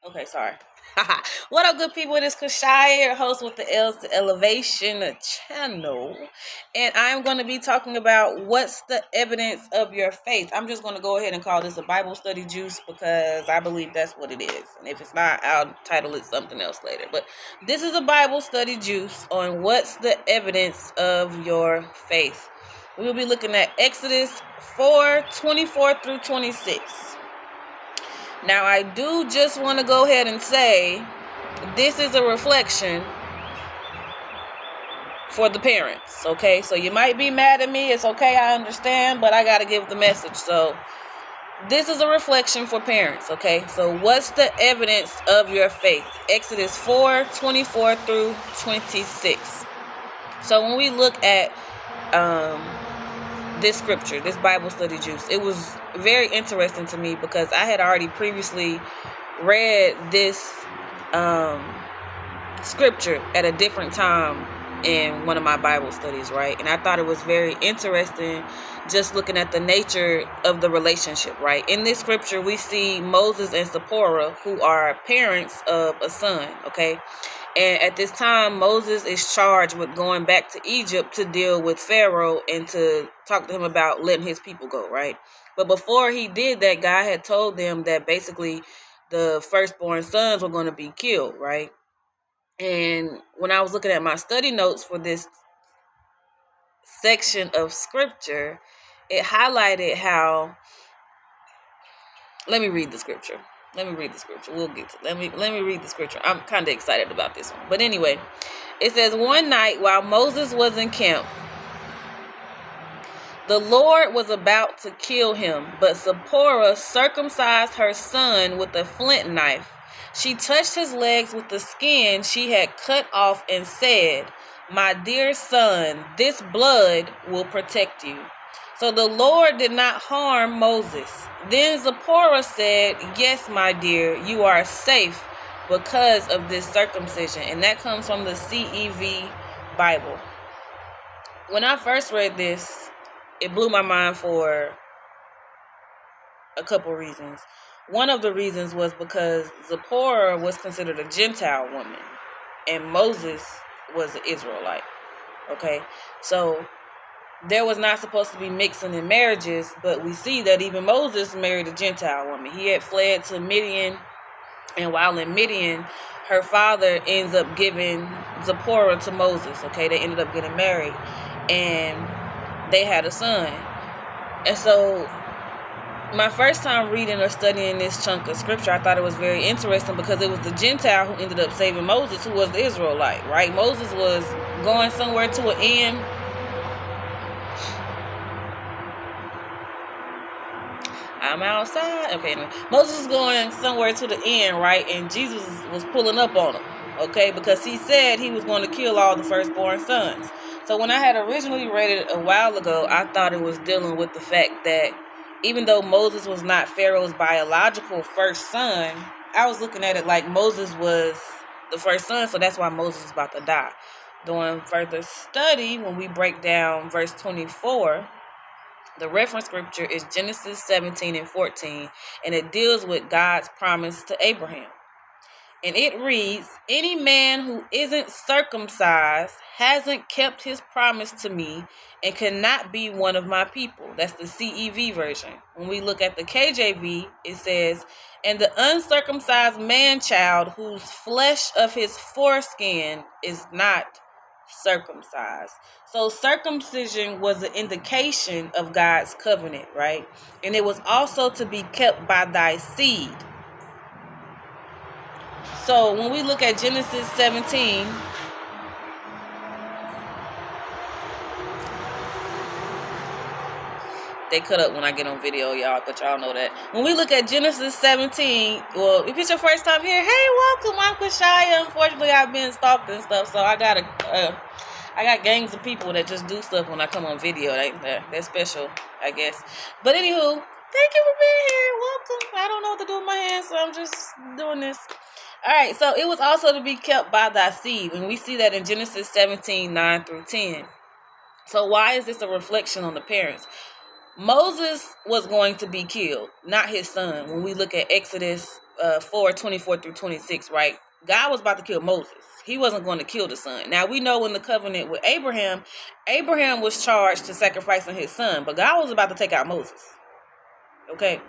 Okay, sorry. What up, good people? It is Kashaya, your host with the LS2ELEVATION channel. And I'm going to be talking about what's the evidence of your faith. I'm just going to go ahead and call this a Bible study juice because I believe that's what it is. And if it's not, I'll title it something else later. But this is a Bible study juice on what's the evidence of your faith. We'll be looking at Exodus 4:24 through 26. Now, I do just want to go ahead and say this is a reflection for the parents, okay? So you might be mad at me. It's okay, I understand, but I got to give the message. So this is a reflection for parents, okay? So what's the evidence of your faith? Exodus 4:24 through 26. So when we look at this scripture, this Bible study juice, it was very interesting to me because I had already previously read this scripture at a different time in one of my Bible studies, right? And I thought it was very interesting just looking at the nature of the relationship, right? In this scripture, we see Moses and Zipporah, who are parents of a son, okay? And at this time, Moses is charged with going back to Egypt to deal with Pharaoh and to talk to him about letting his people go, right? But before he did that, God had told them that basically the firstborn sons were going to be killed, right? And when I was looking at my study notes for this section of scripture, it highlighted how, let me read the scripture. We'll get to let me read the scripture. I'm kind of excited about this one. But anyway, it says, one night while Moses was in camp, the Lord was about to kill him, but Zipporah circumcised her son with a flint knife. She touched his legs with the skin she had cut off and said, "My dear son, this blood will protect you." So the Lord did not harm Moses. Then Zipporah said, "Yes, my dear, you are safe because of this circumcision." And that comes from the CEV Bible. When I first read this, it blew my mind for a couple reasons. One of the reasons was because Zipporah was considered a Gentile woman and Moses was an Israelite. Okay, so there was not supposed to be mixing in marriages, but we see that even Moses married a Gentile woman. He had fled to Midian, and while in Midian, her father ends up giving Zipporah to Moses. Okay, they ended up getting married, and they had a son. And so my first time reading or studying this chunk of scripture, I thought it was very interesting because it was the Gentile who ended up saving Moses, who was the Israelite, right? Moses was going somewhere to an end. I'm outside. Okay, anyway. Moses is going somewhere to the end, right? And Jesus was pulling up on him, okay? Because he said he was going to kill all the firstborn sons. So when I had originally read it a while ago, I thought it was dealing with the fact that even though Moses was not Pharaoh's biological first son, I was looking at it like Moses was the first son, so that's why Moses is about to die. Doing further study, when we break down verse 24, the reference scripture is Genesis 17 and 14, and it deals with God's promise to Abraham. And it reads, "Any man who isn't circumcised hasn't kept his promise to me and cannot be one of my people." That's the CEV version. When we look at the KJV, it says, "And the uncircumcised man-child whose flesh of his foreskin is not circumcised." So circumcision was an indication of God's covenant, right? And it was also to be kept by thy seed. So when we look at Genesis 17, they cut up when I get on video, y'all, but y'all know that. When we look at Genesis 17, well, if it's your first time here, hey, welcome. I'm Kashaya. Unfortunately, I've been stalked and stuff, so I got gangs of people that just do stuff when I come on video. They're special, I guess. But anywho, thank you for being here. Welcome. I don't know what to do with my hands, so I'm just doing this. All right, so it was also to be kept by thy seed. And we see that in Genesis 17, 9 through 10. So why is this a reflection on the parents? Moses was going to be killed, not his son. When we look at Exodus 4:24-26, right? God was about to kill Moses. He wasn't going to kill the son. Now, we know in the covenant with Abraham, Abraham was charged to sacrificing his son, but God was about to take out Moses. Okay?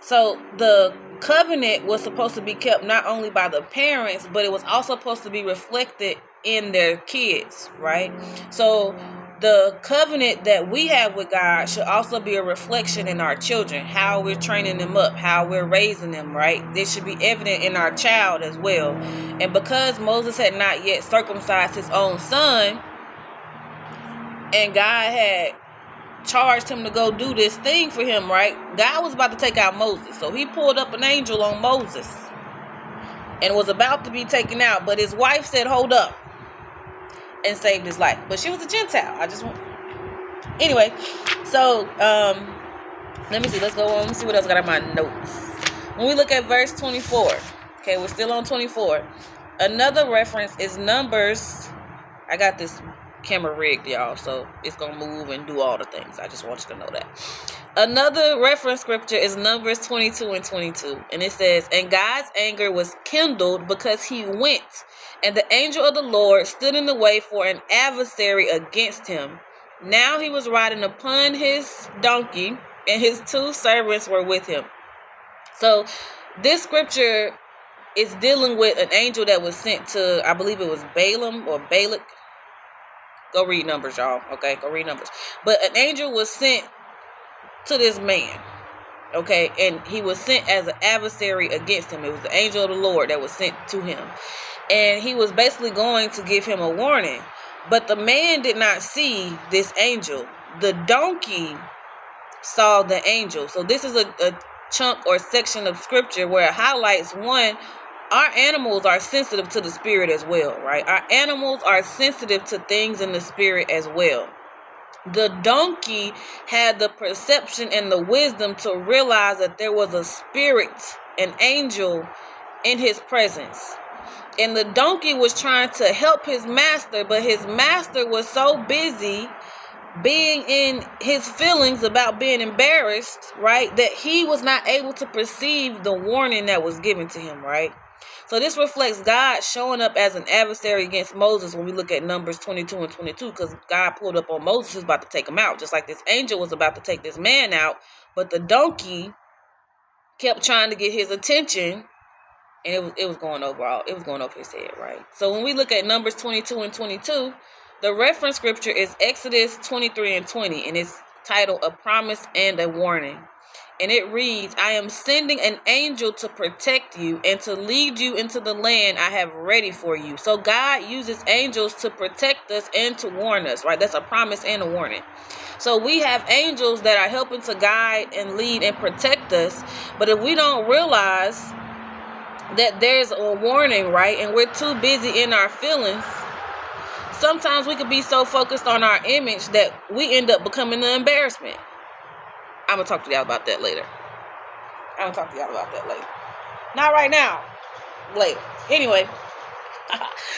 So the covenant was supposed to be kept not only by the parents, but it was also supposed to be reflected in their kids, right? So the covenant that we have with God should also be a reflection in our children, how we're training them up, how we're raising them, right? This should be evident in our child as well. And because Moses had not yet circumcised his own son, and God had charged him to go do this thing for him, right? God was about to take out Moses. So he pulled up an angel on Moses and was about to be taken out. But his wife said, hold up, and saved his life. But she was a Gentile. Anyway, so let me see. Let's go on. Let me see what else I got in my notes. When we look at verse 24, okay, we're still on 24. Another reference is Numbers. I got this camera rigged, y'all, so it's gonna move and do all the things. I just want you to know that. Another reference scripture is Numbers 22:22, and it says, and God's anger was kindled because he went, and the angel of the Lord stood in the way for an adversary against him. Now he was riding upon his donkey, and his 2 servants were with him. So this scripture is dealing with an angel that was sent to, I believe it was Balaam or Balak. Go read Numbers, y'all. Okay, go read Numbers. But an angel was sent to this man. Okay, and he was sent as an adversary against him. It was the angel of the Lord that was sent to him. And he was basically going to give him a warning. But the man did not see this angel. The donkey saw the angel. So this is a chunk or section of scripture where it highlights, one, our animals are sensitive to the spirit as well, right? Our animals are sensitive to things in the spirit as well. The donkey had the perception and the wisdom to realize that there was a spirit, an angel, in his presence. And the donkey was trying to help his master, but his master was so busy being in his feelings about being embarrassed, right, that he was not able to perceive the warning that was given to him, right? So this reflects God showing up as an adversary against Moses when we look at Numbers 22:22, because God pulled up on Moses, was about to take him out, just like this angel was about to take this man out, but the donkey kept trying to get his attention, and it was going over his head, right? So when we look at Numbers 22:22, the reference scripture is Exodus 23:20, and it's titled A Promise and a Warning. And it reads, I am sending an angel to protect you and to lead you into the land I have ready for you. So God uses angels to protect us and to warn us, right? That's a promise and a warning. So we have angels that are helping to guide and lead and protect us. But if we don't realize that there's a warning, right, and we're too busy in our feelings, sometimes we could be so focused on our image that we end up becoming an embarrassment. I'm going to talk to y'all about that later. Not right now. Later. Anyway.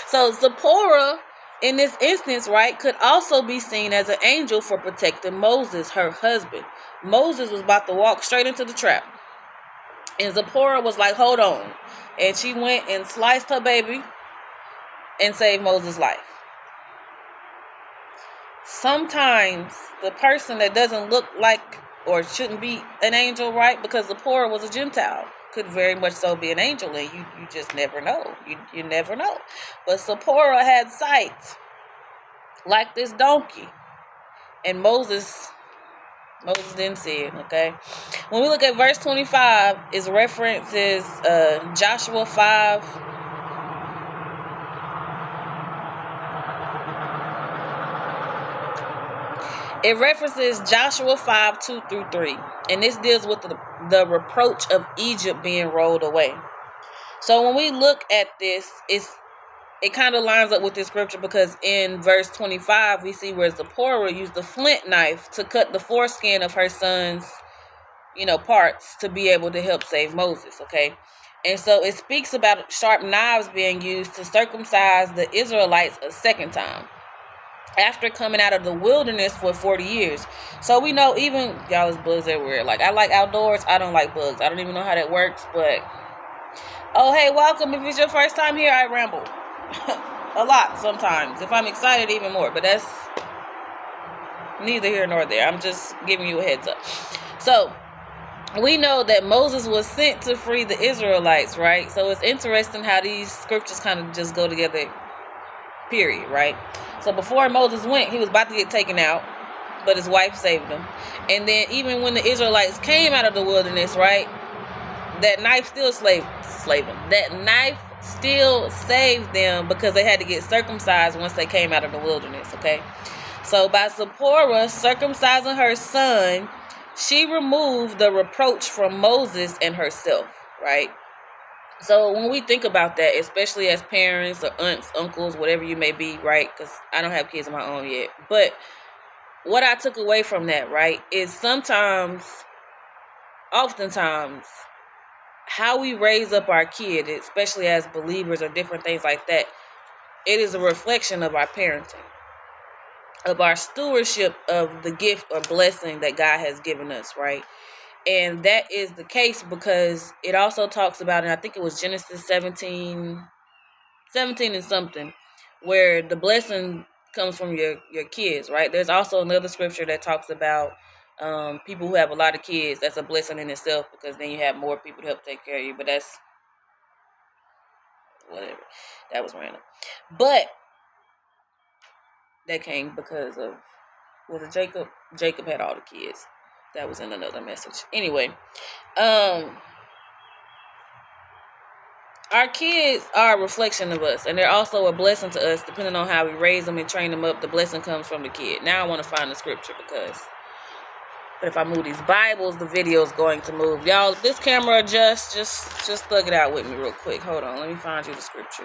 So Zipporah, in this instance, right, could also be seen as an angel for protecting Moses, her husband. Moses was about to walk straight into the trap. And Zipporah was like, hold on. And she went and sliced her baby and saved Moses' life. Sometimes the person that doesn't look like or shouldn't be an angel, right? Because Zipporah was a Gentile. Could very much so be an angel, and you just never know. You never know. But Zipporah had sight, like this donkey. And Moses didn't see it, okay? When we look at verse 25, it references Joshua 5. It references Joshua 5:2-3. And this deals with the reproach of Egypt being rolled away. So when we look at this, it kind of lines up with this scripture, because in verse 25, we see where Zipporah used the flint knife to cut the foreskin of her son's, parts to be able to help save Moses, okay? And so it speaks about sharp knives being used to circumcise the Israelites a second time, after coming out of the wilderness for 40 years. So we know, even, y'all, there's bugs everywhere. Like, I like outdoors. I don't like bugs. I don't even know how that works, but Oh, hey, welcome. If it's your first time here, I ramble a lot sometimes. If I'm excited, even more. But that's neither here nor there. I'm just giving you a heads up. So, we know that Moses was sent to free the Israelites, right? So, it's interesting how these scriptures kind of just go together, period, right? So, before Moses went, he was about to get taken out, but his wife saved him. And then, even when the Israelites came out of the wilderness, right? That knife still slaved them. That knife still saved them because they had to get circumcised once they came out of the wilderness, okay? So by Zipporah circumcising her son, she removed the reproach from Moses and herself, right? So when we think about that, especially as parents or aunts, uncles, whatever you may be, right? Because I don't have kids of my own yet. But what I took away from that, right, is oftentimes, how we raise up our kid, especially as believers or different things like that, it is a reflection of our parenting, of our stewardship of the gift or blessing that God has given us, right? And that is the case because it also talks about, and I think it was Genesis 17 and something, where the blessing comes from your kids, right? There's also another scripture that talks about people who have a lot of kids. That's a blessing in itself because then you have more people to help take care of you. But that's whatever. That was random. But that came because of, was it Jacob? Jacob had all the kids. That was in another message. Anyway, our kids are a reflection of us, and they're also a blessing to us, depending on how we raise them and train them up. The blessing comes from the kid. Now I want to find the scripture but if I move these Bibles, the video is going to move. Y'all, if this camera adjusts, just thug it out with me real quick. Hold on, let me find you the scripture.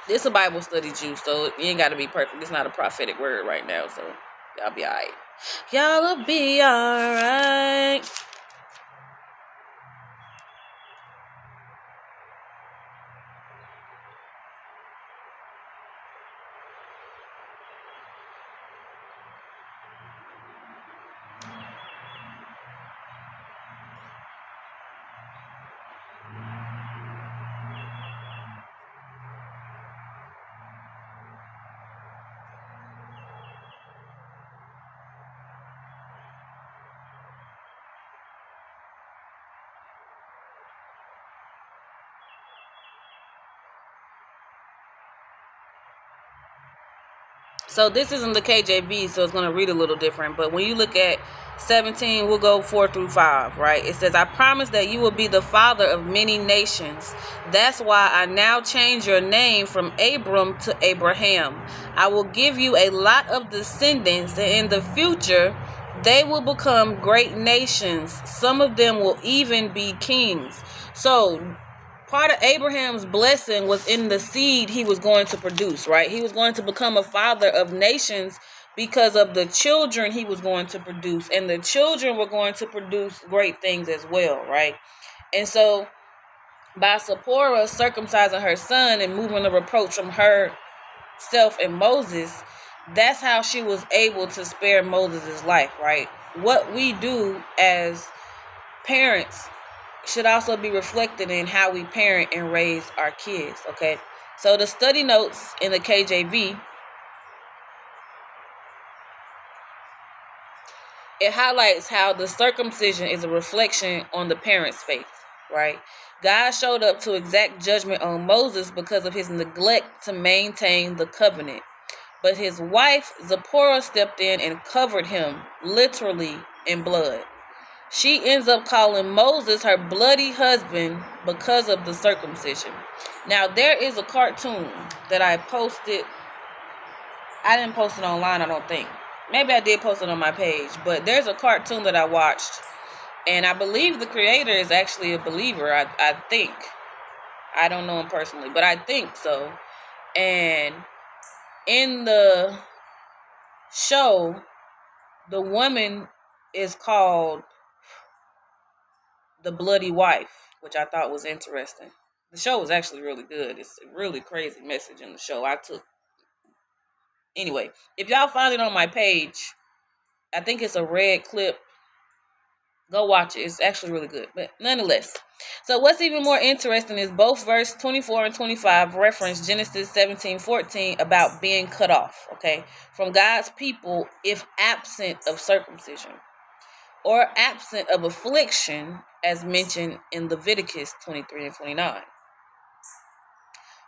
This is a Bible study, juice, so you ain't got to be perfect. It's not a prophetic word right now, so y'all be all right. Y'all will be all right. So this isn't the KJV, so it's going to read a little different. But when you look at 17, we'll go 4 through 5, right? It says, I promise that you will be the father of many nations. That's why I now change your name from Abram to Abraham. I will give you a lot of descendants, and in the future, they will become great nations. Some of them will even be kings. So part of Abraham's blessing was in the seed he was going to produce, right? He was going to become a father of nations because of the children he was going to produce. And the children were going to produce great things as well, right? And so by Zipporah circumcising her son and moving the reproach from herself and Moses, that's how she was able to spare Moses' life, right? What we do as parents should also be reflected in how we parent and raise our kids, okay? So the study notes in the KJV, it highlights how the circumcision is a reflection on the parent's faith, right? God showed up to exact judgment on Moses because of his neglect to maintain the covenant. But his wife, Zipporah, stepped in and covered him, literally in blood. She ends up calling Moses her bloody husband because of the circumcision. Now, there is a cartoon that I posted. I didn't post it online, I don't think. Maybe I did post it on my page. But there's a cartoon that I watched. And I believe the creator is actually a believer, I think. I don't know him personally, but I think so. And in the show, the woman is called the bloody wife, which I thought was interesting. The show was actually really good. It's a really crazy message in the show. Anyway, if y'all find it on my page, I think it's a red clip Go watch it. It's actually really good. But nonetheless. So what's even more interesting is both verse 24 and 25 reference Genesis 17:14 about being cut off, okay, from God's people if absent of circumcision or absent of affliction, as mentioned in Leviticus 23 and 29.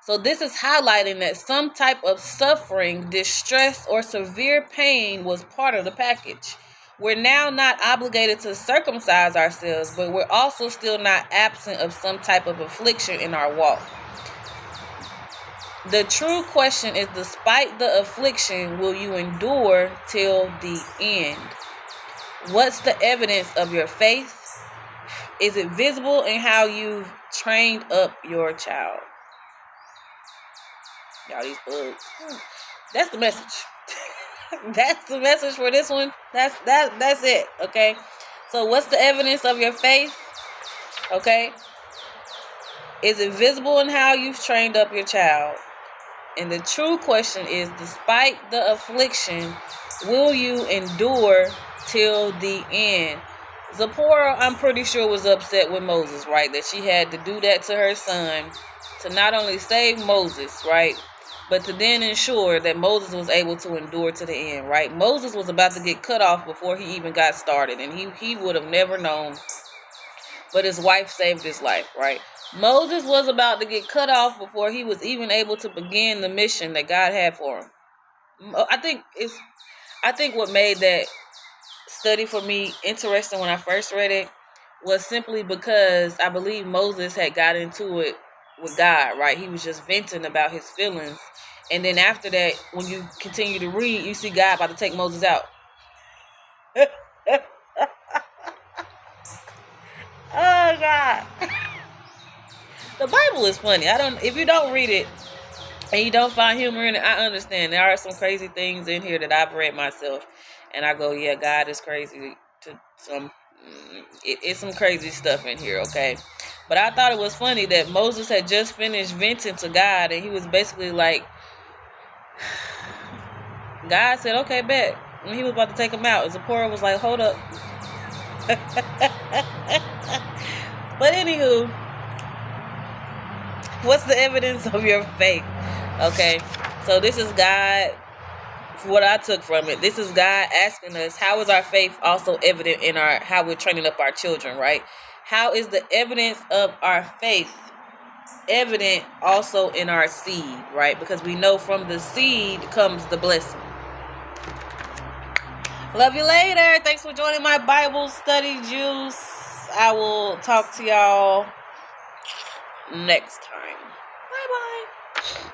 So this is highlighting that some type of suffering, distress, or severe pain was part of the package. We're now not obligated to circumcise ourselves, but we're also still not absent of some type of affliction in our walk. The true question is, despite the affliction, will you endure till the end? What's the evidence of your faith? Is it visible in how you've trained up your child? Y'all, these bugs. That's the message. That's the message for this one. That's it. Okay. So what's the evidence of your faith? Okay. Is it visible in how you've trained up your child? And the true question is, despite the affliction, will you endure till the end? Zipporah, I'm pretty sure, was upset with Moses, right? That she had to do that to her son to not only save Moses, right, but to then ensure that Moses was able to endure to the end, right? Moses was about to get cut off before he even got started, and he would have never known, but his wife saved his life, right? Moses was about to get cut off before he was even able to begin the mission that God had for him. I think what made that study for me interesting when I first read it was simply because I believe Moses had got into it with God, right? He was just venting about his feelings. And then after that, when you continue to read, you see God about to take Moses out. Oh, God. The Bible is funny. If you don't read it and you don't find humor in it, I understand. There are some crazy things in here that I've read myself. And I go, yeah, God is crazy. It's some crazy stuff in here, okay? But I thought it was funny that Moses had just finished venting to God, and he was basically like, God said, okay, bet. And he was about to take him out. Zipporah was like, hold up. But anywho, what's the evidence of your faith? Okay, so this is God. What I took from it, this is God asking us, how is our faith also evident in how we're training up our children, right? How is the evidence of our faith evident also in our seed, right? Because we know from the seed comes the blessing. Love you later. Thanks for joining my Bible study juice. I will talk to y'all next time. Bye-bye.